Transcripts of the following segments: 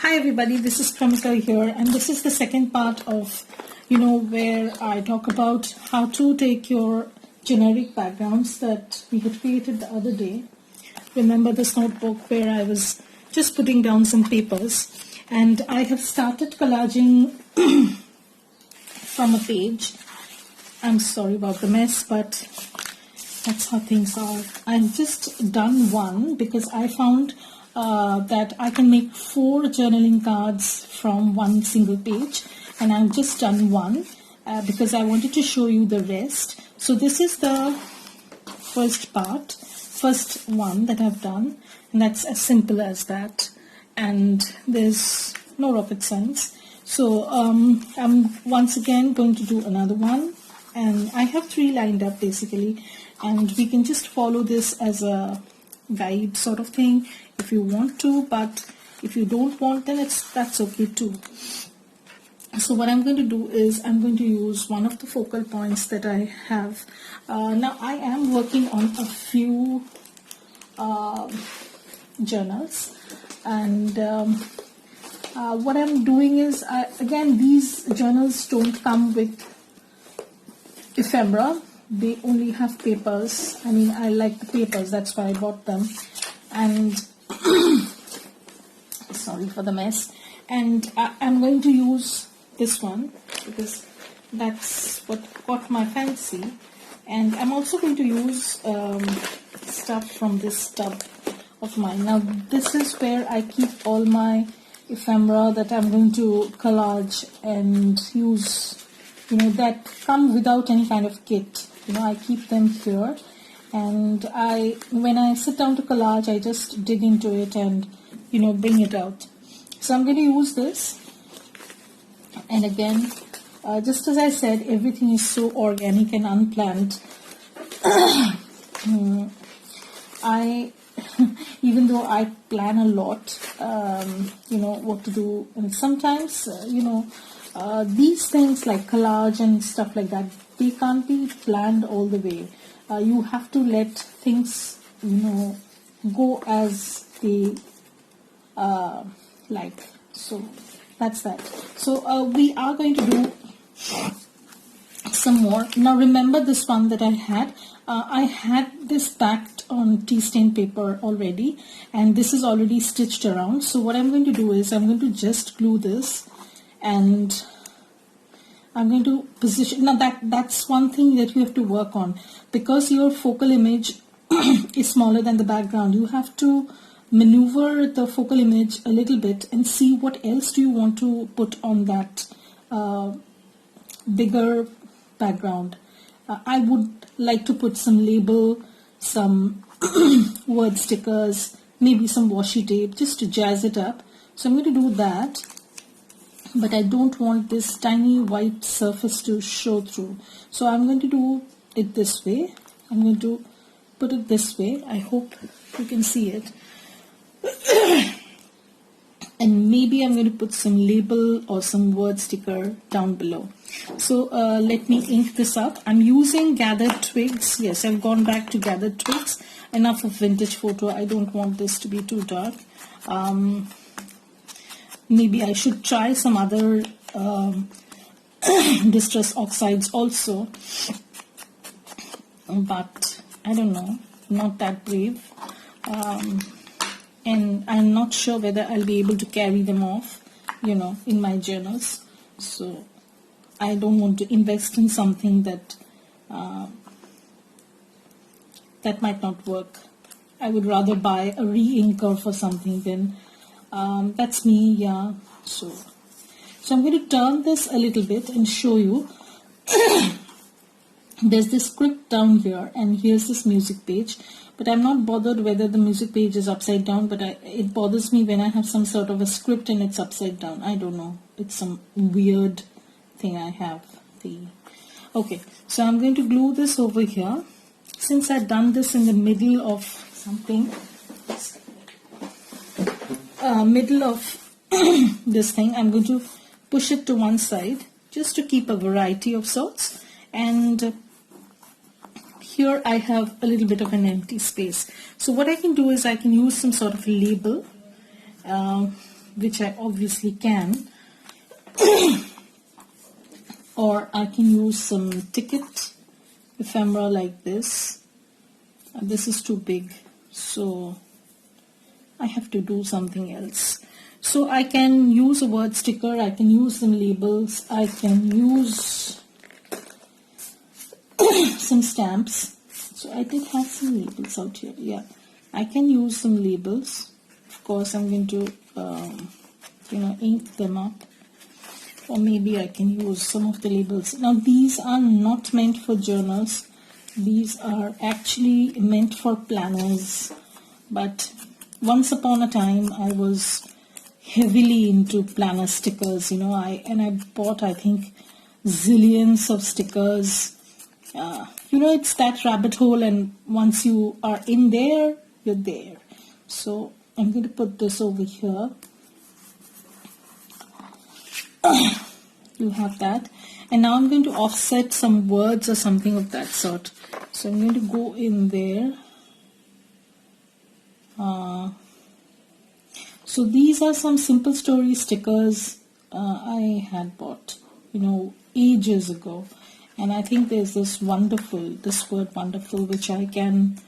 Hi everybody, this is Kramika here, and this is the second part of, where I talk about how to take your generic backgrounds that we had created the other day. Remember this notebook where I was just putting down some papers, and I have started collaging from a page. I'm sorry about the mess, but that's how things are. I've just done one because I found that I can make 4 journaling cards from one single page, and I've just done one because I wanted to show you the rest. So this is the first one that I've done, and that's as simple as that, and there's no rocket science. So I'm once again going to do another one, and I have 3 lined up basically, and we can just follow this as a guide sort of thing if you want to, but if you don't want, then that's okay too. So what I'm going to do is I'm going to use one of the focal points that I have. Now I am working on a few journals, and what I'm doing is, again, these journals don't come with ephemera. They only have papers. I mean, I like the papers, that's why I bought them. And sorry for the mess. And I'm going to use this one because that's what caught my fancy. And I'm also going to use stuff from this tub of mine. Now, this is where I keep all my ephemera that I'm going to collage and use, that come without any kind of kit. I keep them here, and when I sit down to collage, I just dig into it and bring it out. So I'm going to use this, and again, just as I said, everything is so organic and unplanned. Even though I plan a lot, what to do, and sometimes these things like collage and stuff like that, they can't be planned all the way. You have to let things, go as they like. So that's that. So we are going to do some more. Now remember this one that I had this packed on tea stain paper already, and this is already stitched around. So what I'm going to do is I'm going to just glue this, and I'm going to position. Now that's one thing that you have to work on, because your focal image is smaller than the background. You have to maneuver the focal image a little bit and see what else do you want to put on that bigger background. I would like to put some label, some word stickers, maybe some washi tape, just to jazz it up. So I'm going to do that. But I don't want this tiny white surface to show through. So I'm going to do it this way. I'm going to put it this way. I hope you can see it. And maybe I'm going to put some label or some word sticker down below. So let me ink this up. I'm using gathered twigs. Yes, I've gone back to gathered twigs. Enough of vintage photo. I don't want this to be too dark. Maybe I should try some other distress oxides also, but I don't know, not that brave, and I'm not sure whether I'll be able to carry them off, in my journals. So I don't want to invest in something that that might not work. I would rather buy a re-inker for something than that's me, yeah. So I'm going to turn this a little bit and show you. There's this script down here, and here's this music page. But I'm not bothered whether the music page is upside down, but it bothers me when I have some sort of a script and it's upside down. I don't know. It's some weird thing I have. Okay, so I'm going to glue this over here. Since I've done this in the middle of something, middle of this thing, I'm going to push it to one side just to keep a variety of sorts, and here I have a little bit of an empty space. So what I can do is I can use some sort of label which I obviously can, or I can use some ticket ephemera like this. This is too big, so I have to do something else. So I can use a word sticker, I can use some labels, I can use some stamps. So I did have some labels out here. Yeah, I can use some labels. Of course, I'm going to, ink them up. Or maybe I can use some of the labels. Now, these are not meant for journals. These are actually meant for planners. But once upon a time, I was heavily into planner stickers. I bought, I think, zillions of stickers. It's that rabbit hole, and once you are in there, you're there. So I'm going to put this over here. You have that. And now I'm going to offset some words or something of that sort. So I'm going to go in there. So these are some simple story stickers I had bought, ages ago. And I think there's this word wonderful, which I can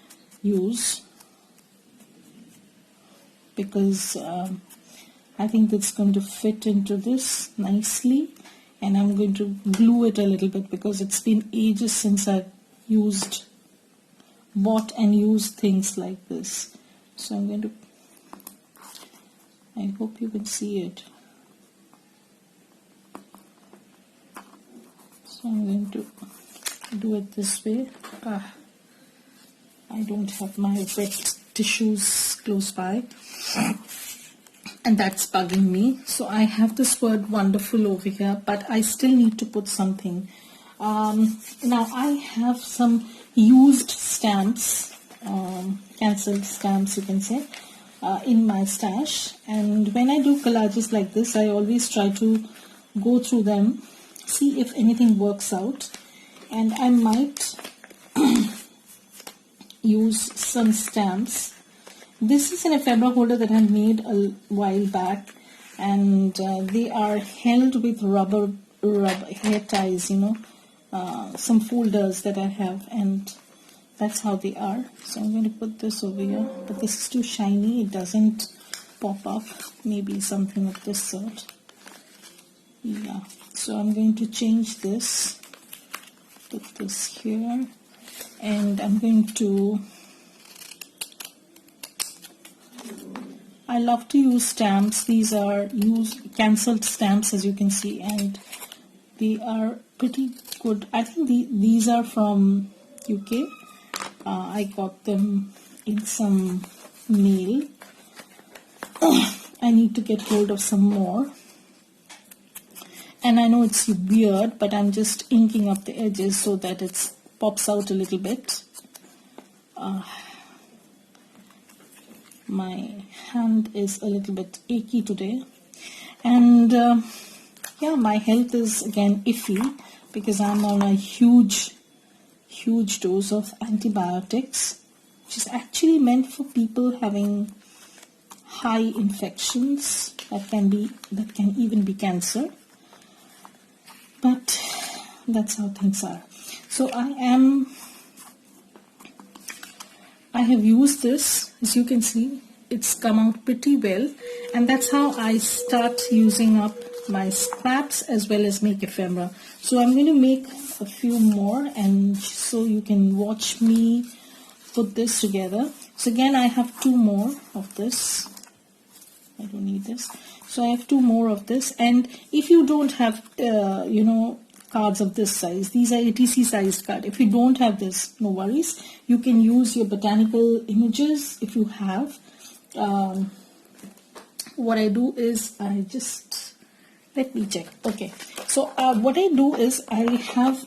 use because I think it's going to fit into this nicely. And I'm going to glue it a little bit because it's been ages since I've bought and used things like this. So I'm going to, I hope you can see it. So I'm going to do it this way. I don't have my wet tissues close by, and that's bugging me. So I have this word wonderful over here, but I still need to put something. Now I have some used stamps, cancelled stamps you can say, in my stash, and when I do collages like this, I always try to go through them, see if anything works out, and I might use some stamps. This is an ephemera holder that I made a while back, and they are held with rubber hair ties, some folders that I have, and that's how they are. So I'm going to put this over here, but this is too shiny, it doesn't pop up. Maybe something of this sort. Yeah, so I'm going to change this, put this here, and I'm going to, I love to use stamps. These are cancelled stamps, as you can see, and they are pretty good. I think these are from UK. I got them in some mail. I need to get hold of some more. And I know it's weird, but I'm just inking up the edges so that it pops out a little bit. My hand is a little bit achy today, and yeah, my health is again iffy because I'm on a huge dose of antibiotics, which is actually meant for people having high infections that can even be cancer. But that's how things are. So I have used this, as you can see, it's come out pretty well, and that's how I start using up my scraps as well as make ephemera. So I'm going to make a few more, and so you can watch me put this together. So again, I have 2 more of this. I don't need this. So I have 2 more of this, and if you don't have, cards of this size, these are ATC sized card. If you don't have this, no worries. You can use your botanical images if you have. What I do is I just, let me check. Okay, so what I do is I have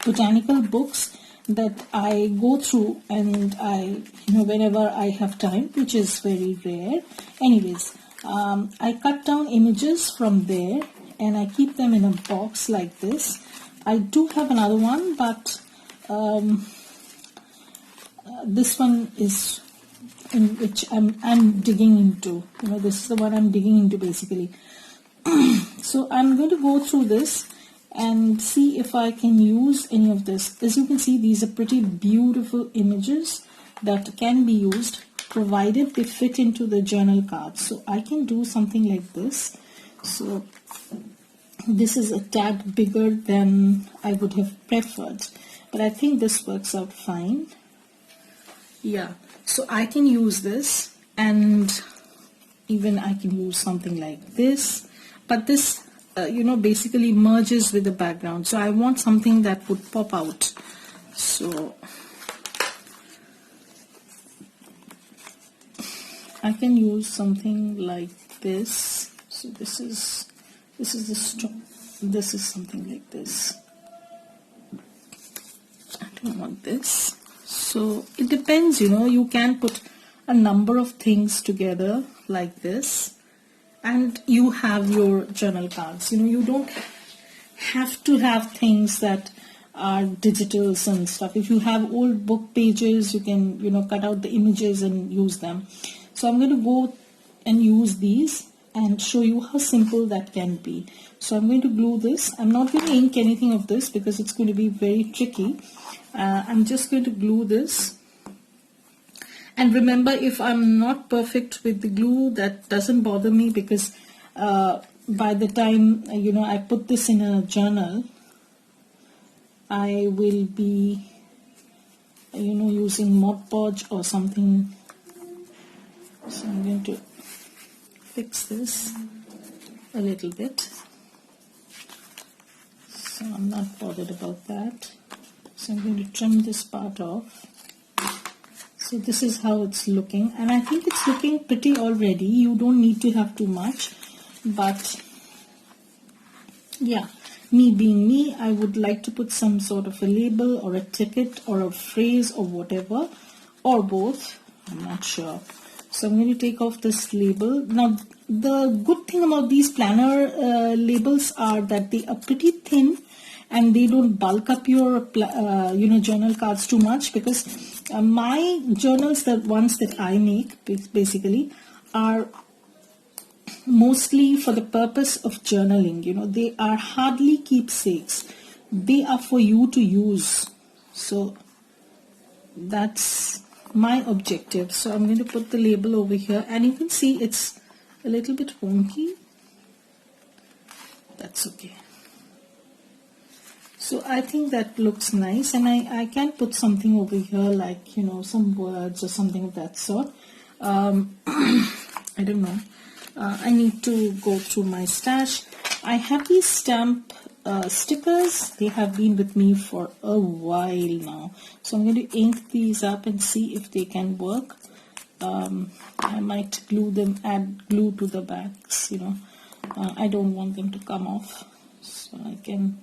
botanical books that I go through, and I, whenever I have time, which is very rare. Anyways, I cut down images from there and I keep them in a box like this. I do have another one, but this one is in which I'm digging into. You know, this is the one I'm digging into basically. So I'm going to go through this and see if I can use any of this. As you can see, these are pretty beautiful images that can be used, provided they fit into the journal cards. So I can do something like this. So this is a tad bigger than I would have preferred, but I think this works out fine. Yeah, so I can use this, and even I can use something like this, but this you know, basically merges with the background, so I want something that would pop out. So I can use something like this. So this is the straw. This is something like this. I don't want this. So it depends, you know, you can put a number of things together like this, and you have your journal cards. You know, you don't have to have things that are digitals and stuff. If you have old book pages, you can, you know, cut out the images and use them. So I'm going to go and use these and show you how simple that can be. So I'm going to glue this. I'm not going to ink anything of this because it's going to be very tricky. I'm just going to glue this. And remember, if I'm not perfect with the glue, that doesn't bother me, because by the time, you know, I put this in a journal, I will be, you know, using Mod Podge or something. So I'm going to fix this a little bit. So I'm not bothered about that. So I'm going to trim this part off. So this is how it's looking, and I think it's looking pretty already. You don't need to have too much, but yeah, me being me, I would like to put some sort of a label or a ticket or a phrase or whatever, or both. I'm not sure. So I'm going to take off this label. Now, the good thing about these planner labels are that they are pretty thin, and they don't bulk up your you know, journal cards too much, because my journals, the ones that I make basically, are mostly for the purpose of journaling. You know, they are hardly keepsakes. They are for you to use. So that's my objective. So I'm going to put the label over here, and you can see it's a little bit wonky. That's okay. So I think that looks nice, and I can put something over here, like, you know, some words or something of that sort. I don't know. I need to go through my stash. I have these stamp stickers. They have been with me for a while now. So I'm going to ink these up and see if they can work. I might glue them, add glue to the backs, you know. I don't want them to come off. So I can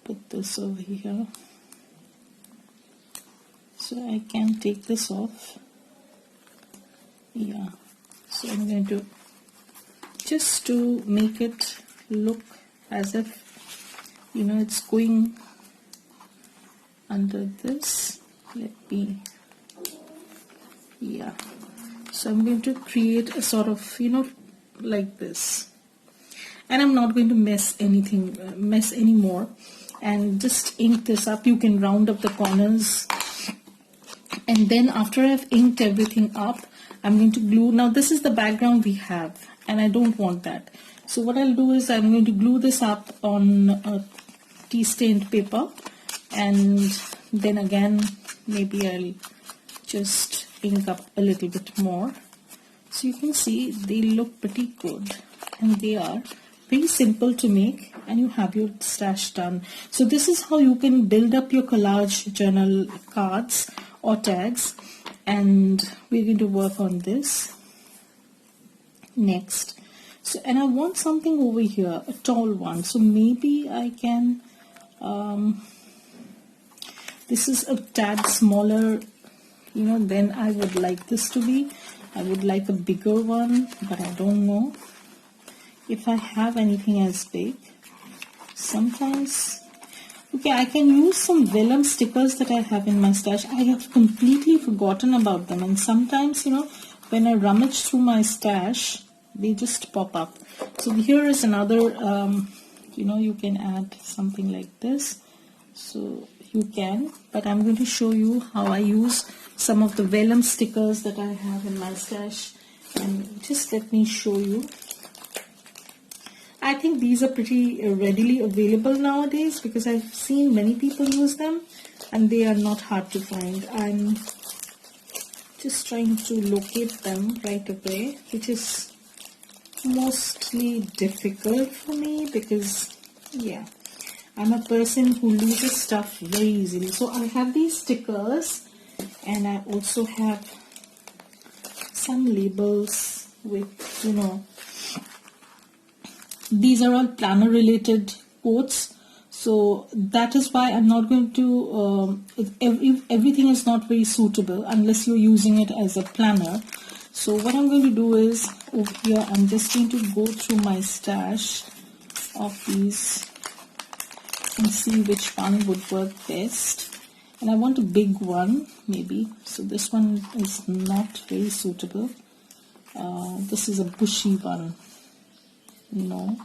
put this over here. So I can take this off. Yeah. So I'm going to, just to make it look as if, you know, it's going under this. Let me, yeah. So I'm going to create a sort of, you know, like this. And I'm not going to mess anymore, and just ink this up. You can round up the corners, and then after I've inked everything up, I'm going to glue. Now this is the background we have, and I don't want that. So what I'll do is I'm going to glue this up on a tea stained paper, and then again maybe I'll just ink up a little bit more. So you can see they look pretty good, and they are very simple to make, and you have your stash done. So this is how you can build up your collage journal cards or tags, and we're going to work on this next. So, and I want something over here, a tall one. So maybe I can, this is a tad smaller, you know, than I would like this to be. I would like a bigger one, but I don't know if I have anything as big. Sometimes, Okay, I can use some vellum stickers that I have in my stash. I have completely forgotten about them, and sometimes, when I rummage through my stash, they just pop up. So here is another, you can add something like this. So you can, but I'm going to show you how I use some of the vellum stickers that I have in my stash, and just let me show you. I think these are pretty readily available nowadays because I've seen many people use them and they are not hard to find. I'm just trying to locate them right away, which is mostly difficult for me because, yeah, I'm a person who loses stuff very easily. So I have these stickers and I also have some labels with, these are all planner related quotes, so that is why I'm not going to everything is not very suitable unless you're using it as a planner. So what I'm going to do is, over here I'm just going to go through my stash of these and see which one would work best. And I want a big one maybe, so this one is not very suitable. This is a bushy one. No,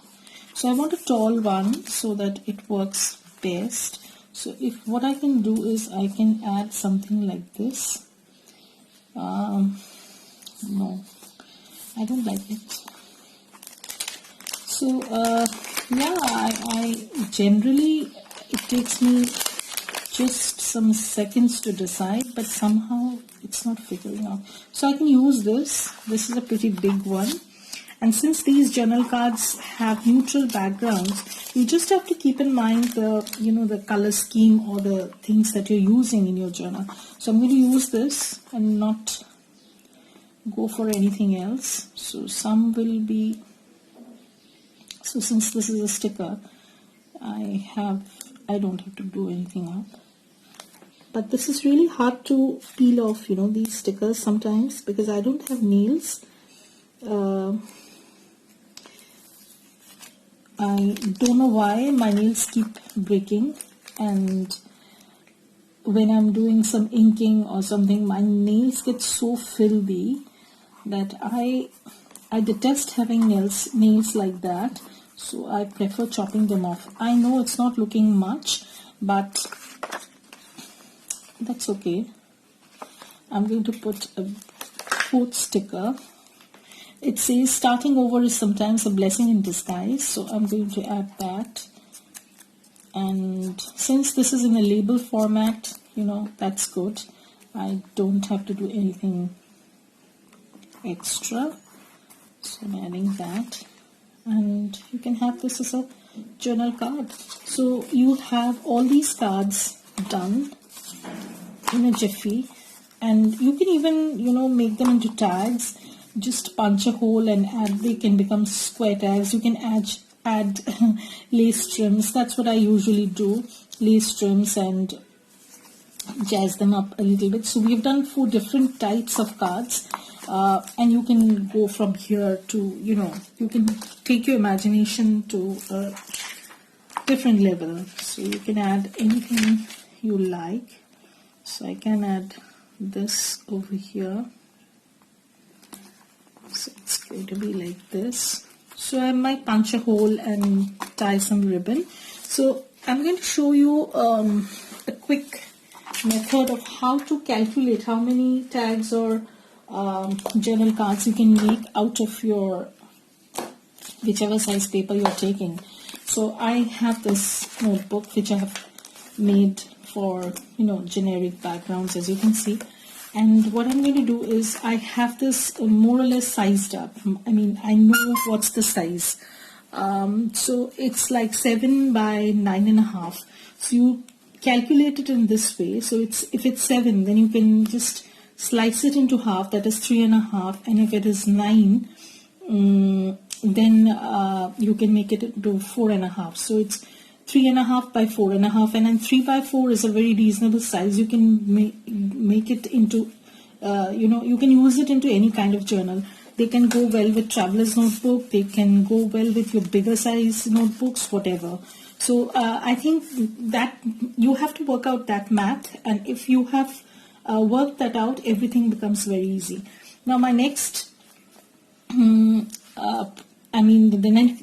so I want a tall one so that it works best. So if what I can do is I can add something like this. No, I don't like it. So yeah, I generally, it takes me just some seconds to decide, but somehow it's not figuring out. So I can use this. This is a pretty big one. And since these journal cards have neutral backgrounds, you just have to keep in mind the, the color scheme or the things that you're using in your journal. So I'm going to use this and not go for anything else. So some will be, so since this is a sticker, I don't have to do anything up. But this is really hard to peel off, these stickers sometimes because I don't have nails. I don't know why my nails keep breaking, and when I'm doing some inking or something, my nails get so filthy that I detest having nails like that. So I prefer chopping them off. I know it's not looking much, but that's okay. I'm going to put a quote sticker. It says starting over is sometimes a blessing in disguise, so I'm going to add that. And since this is in a label format, that's good. I don't have to do anything extra. So I'm adding that. And you can have this as a journal card. So you have all these cards done in a jiffy, and you can even, make them into tags. Just punch a hole and they can become square tags. You can add lace trims. That's what I usually do, lace trims, and jazz them up a little bit. So we've done 4 different types of cards, and you can go from here to, you can take your imagination to a different level. So you can add anything you like. So I can add this over here. So it's going to be like this. So I might punch a hole and tie some ribbon. So I'm going to show you a quick method of how to calculate how many tags or journal cards you can make out of your whichever size paper you're taking. So I have this notebook which I have made for generic backgrounds, as you can see. And what I'm going to do is I have this more or less sized up. I mean, I know what's the size. So it's like 7 by 9.5. So you calculate it in this way. So if it's 7, then you can just slice it into half. That is 3.5. And if it is 9, then you can make it into 4.5. So it's 3.5 by 4.5, and then 3 by 4 is a very reasonable size. You can make it into, you can use it into any kind of journal. They can go well with traveler's notebook. They can go well with your bigger size notebooks, whatever. So I think that you have to work out that math, and if you have worked that out, everything becomes very easy. Now my next the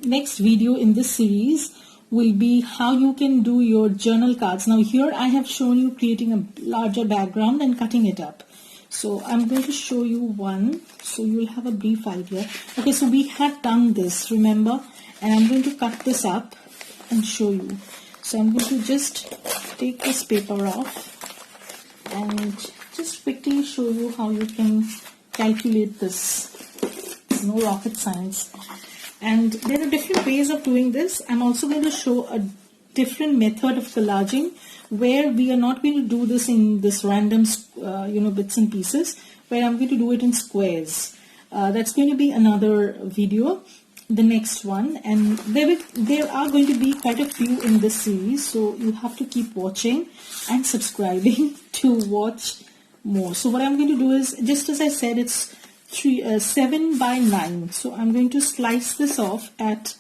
next video in this series will be how you can do your journal cards. Now here I have shown you creating a larger background and cutting it up. So I'm going to show you one so you'll have a brief idea. Okay, so we had done this, remember, and I'm going to cut this up and show you. So I'm going to just take this paper off and just quickly show you how you can calculate this. It's no rocket science. And there are different ways of doing this. I'm also going to show a different method of collaging where we are not going to do this in this random bits and pieces, where I'm going to do it in squares. That's going to be another video, the next one, and there are going to be quite a few in this series, so you have to keep watching and subscribing to watch more. So what I'm going to do is, just as I said, it's 7 by 9, so I'm going to slice this off at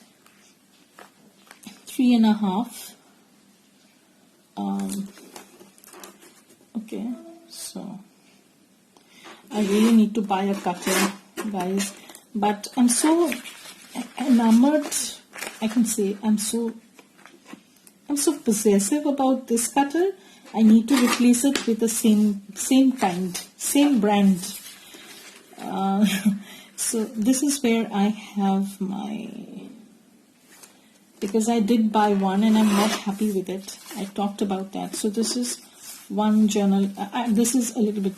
3.5. Okay, so I really need to buy a cutter, guys, but I'm so enamored, I can say I'm so possessive about this cutter. I need to replace it with the same kind, same brand. So this is where I have my, because I did buy one and I'm not happy with it. I talked about that. So this is one journal. This is a little bit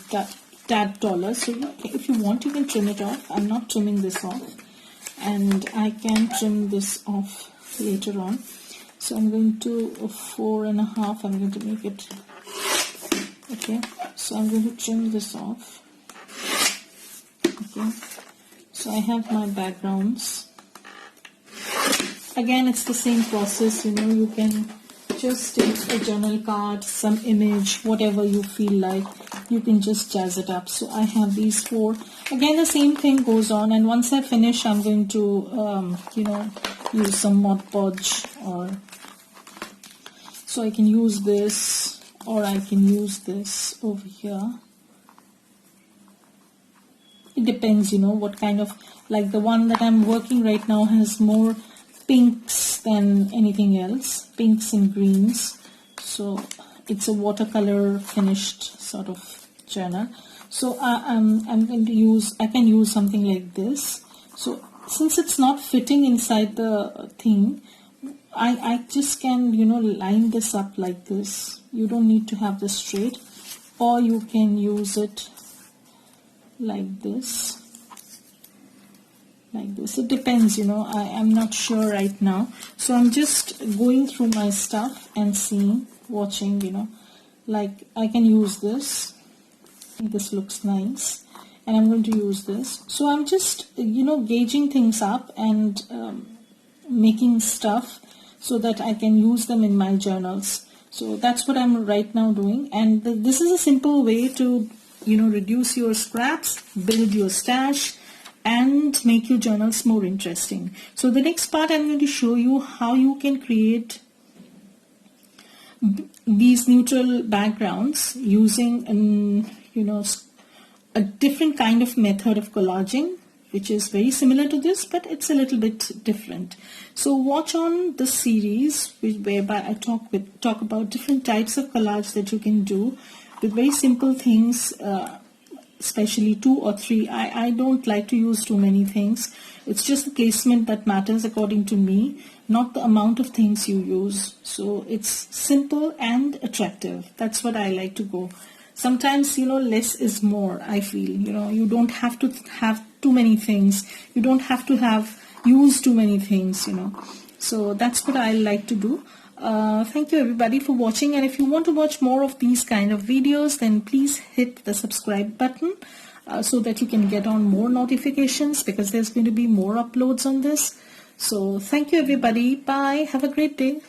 tad taller. So if you want, you can trim it off. I'm not trimming this off, and I can trim this off later on. So I'm going to 4.5. I'm going to make it. Okay. So I'm going to trim this off. Okay. So I have my backgrounds. Again, it's the same process, you can just take a journal card, some image, whatever you feel like, you can just jazz it up. So I have these 4. Again, the same thing goes on, and once I finish, I'm going to, use some Mod Podge, or so I can use this, or I can use this over here. It depends, what kind of, like the one that I'm working right now has more pinks than anything else, pinks and greens, so it's a watercolor finished sort of journal. So I'm going to use, I can use something like this. So since it's not fitting inside the thing, I just can line this up like this. You don't need to have this straight, or you can use it like this. Like this. It depends, I'm not sure right now. So I'm just going through my stuff and seeing, watching, like I can use this. This looks nice, and I'm going to use this. So I'm just, gauging things up and making stuff so that I can use them in my journals. So that's what I'm right now doing, and this is a simple way to, reduce your scraps, build your stash, and make your journals more interesting. So the next part, I'm going to show you how you can create these neutral backgrounds using a different kind of method of collaging, which is very similar to this, but it's a little bit different. So watch on the series whereby I talk about different types of collage that you can do with very simple things, especially 2 or 3. I don't like to use too many things. It's just the placement that matters according to me, not the amount of things you use. So it's simple and attractive. That's what I like to go. Sometimes, less is more, I feel. You don't have to have too many things. You don't have to use too many things, So that's what I like to do. Thank you everybody for watching, and if you want to watch more of these kind of videos, then please hit the subscribe button so that you can get on more notifications, because there's going to be more uploads on this. So thank you everybody. Bye. Have a great day.